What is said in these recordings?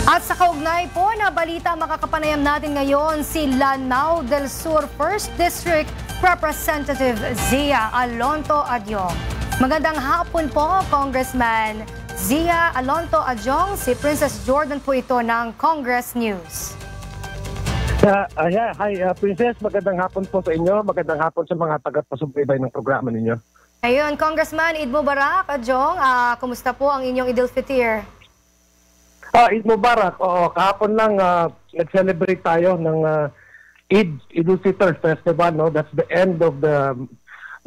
At sa kaugnay po na balita, makakapanayam natin ngayon si Lanao del Sur 1st District Representative Zia Alonto Adyong. Magandang hapon po, Congressman Zia Alonto Adyong. Si Princess Jordan po ito ng Congress News. Hi, Princess. Magandang hapon po sa inyo. Magandang hapon sa mga taga-pasubaybay ng programa ninyo. Ayun, Congressman, Eid Mubarak, Adyong. Kumusta po ang inyong Eid al-Fitr? Eid Mubarak. Oo, kahapon lang nag-celebrate tayo ng Eid al-Fitr Festival. No? That's the end of the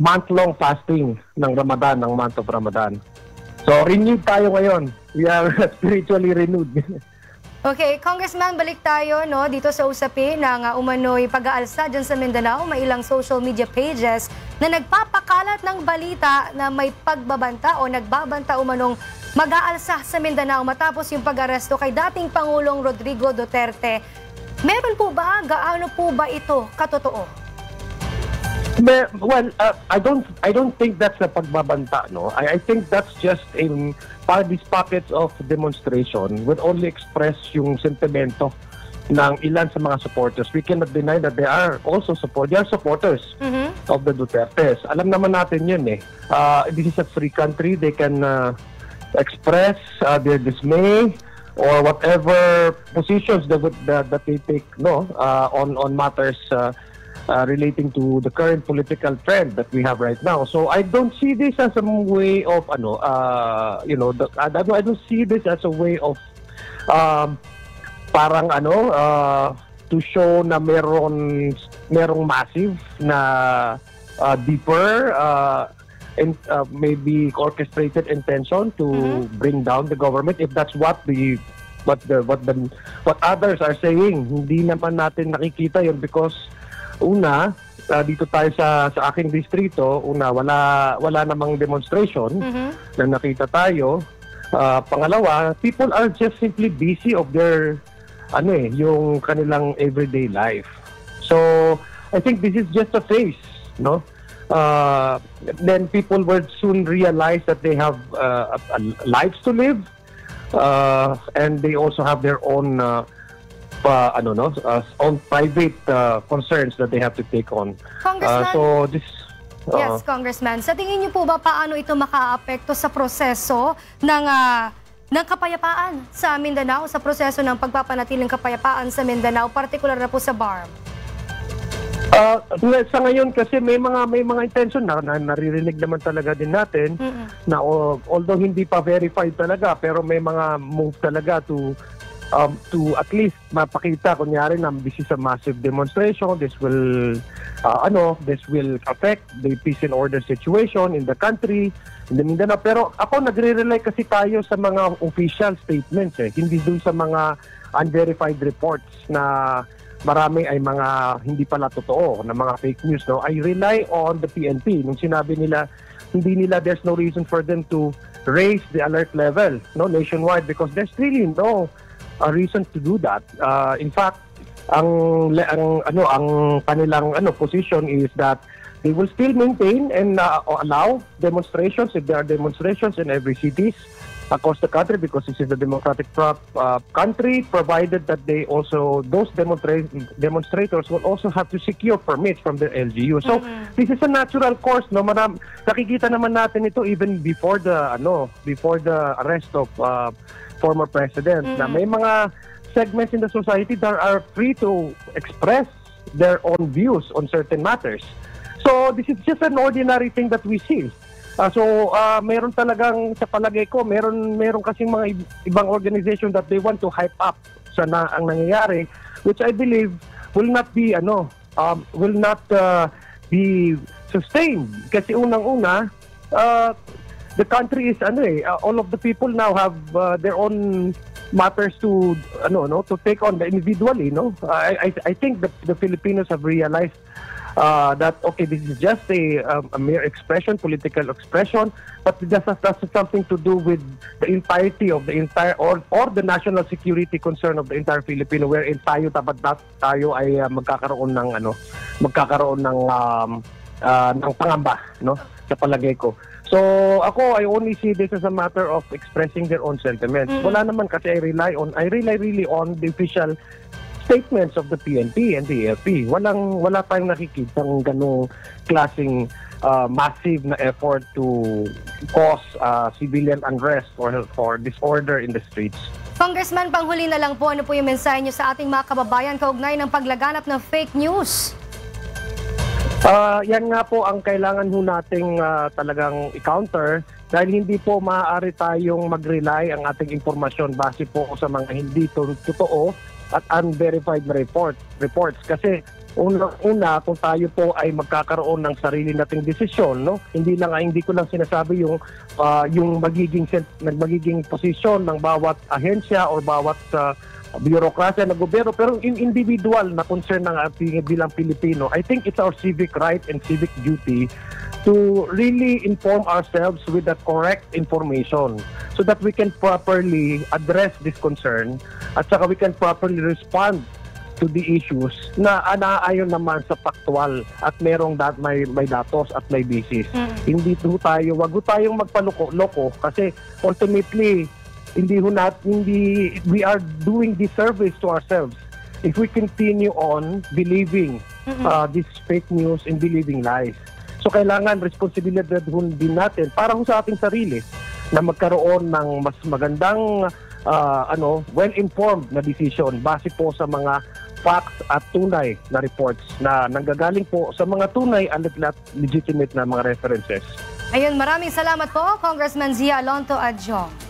month-long fasting ng Ramadan, ng month of Ramadan. So, renewed tayo ngayon. We are spiritually renewed. Okay, Congressman, balik tayo dito sa usapin ng umano'y pag-aalsa dyan sa Mindanao. May ilang social media pages na nagpapakalat ng balita na may pagbabanta o nagbabanta umanong mag-aalsa sa Mindanao matapos yung pag-aresto kay dating Pangulong Rodrigo Duterte. Meron po ba? Gaano po ba ito katotoo? Well, I don't think that's a pagbabanta, no. I think that's just these pockets of demonstration would only express yung sentimento ng ilan sa mga supporters. We cannot deny that they are supporters of the Dutertes. Alam naman natin yun eh. This is a free country. They can express their dismay or whatever positions that they take on matters relating to the current political trend that we have right now. So I don't see this as a way of I don't see this as a way of to show na merong massive na deeper and maybe orchestrated intention to bring down the government, if that's what others are saying. Hindi naman natin nakikita yun because una, dito tayo sa aking distrito, wala namang demonstration na nakita tayo. Pangalawa, people are just simply busy of their yung kanilang everyday life. So, I think this is just a phase, no? Then people will soon realize that they have lives to live, and they also have their own own private concerns that they have to take on. Congressman, yes, Congressman. Sa tingin niyo po ba paano ito makaapekto sa proseso ng kapayapaan sa Mindanao, sa proseso ng pagpapanatiling kapayapaan sa Mindanao, partikular na po sa BARM? Sa ngayon kasi may mga intention na naririnig naman talaga din natin na although hindi pa verified talaga, pero may mga move talaga to at least mapakita kunyari na this is a massive demonstration. This will affect the peace and order situation in the country, in the Mindanao. Pero ako nagre-rely kasi tayo sa mga official statements hindi dun sa mga unverified reports na marami ay mga hindi pala totoo, na mga fake news, no. I rely on the PNP nung sinabi nila there's no reason for them to raise the alert level nationwide because there's really no a reason to do that. In fact, ang kanilang position is that they will still maintain and allow demonstrations if there are demonstrations in every cities across the country because this is the democratic country, provided that those demonstrators will also have to secure permits from the LGU. So this is a natural course, no. Nakikita naman natin ito even before the arrest of former president, na may mga segments in the society that are free to express their own views on certain matters. So this is just an ordinary thing that we see. Meron talagang, sa palagay ko, meron kasing mga ibang organization that they want to hype up sa ang nangyayari, which I believe will not be be sustained. Kasi unang-una, the country is all of the people now have their own matters to take on individually, no. I think the Filipinos have realized that this is just a mere expression, political expression, but this has something to do with the entirety of the entire or the national security concern of the entire Filipino, wherein tayo ay magkakaroon ng pangamba, no, sa palagay ko. So ako, I only see this as a matter of expressing their own sentiments. Wala naman kasi I rely really on the official statements of the PNP and the AFP. Wala tayong nakikitang ganong klaseng massive na effort to cause civilian unrest or disorder in the streets. Congressman, panghuli na lang po, ano po yung mensahe niyo sa ating mga kababayan kaugnay ng paglaganap ng fake news? Yan nga po ang kailangan ho nating talagang i-counter dahil hindi po maaari tayong mag-rely ang ating impormasyon base po sa mga hindi totoo at unverified na reports. Kasi una kung tayo po ay magkakaroon ng sarili nating desisyon, no? Hindi ko lang sinasabi yung magiging posisyon ng bawat ahensya or bawat bureaucracia ng gobyerno, pero individual na concern ng ating bilang Pilipino. I think it's our civic right and civic duty to really inform ourselves with the correct information so that we can properly address this concern at saka we can properly respond to the issues na naayon naman sa factual at merong may datos at may basis. Wag tayong magpaloko-loko kasi ultimately we are doing disservice to ourselves if we continue on believing this fake news and believing lies. So kailangan responsibilidad din natin para sa ating sarili na magkaroon ng mas magandang well-informed na decision base po sa mga facts at tunay na reports na nanggagaling po sa mga tunay at legitimate na mga references. Ayun, maraming salamat po, Congressman Zia Alonto Adjong.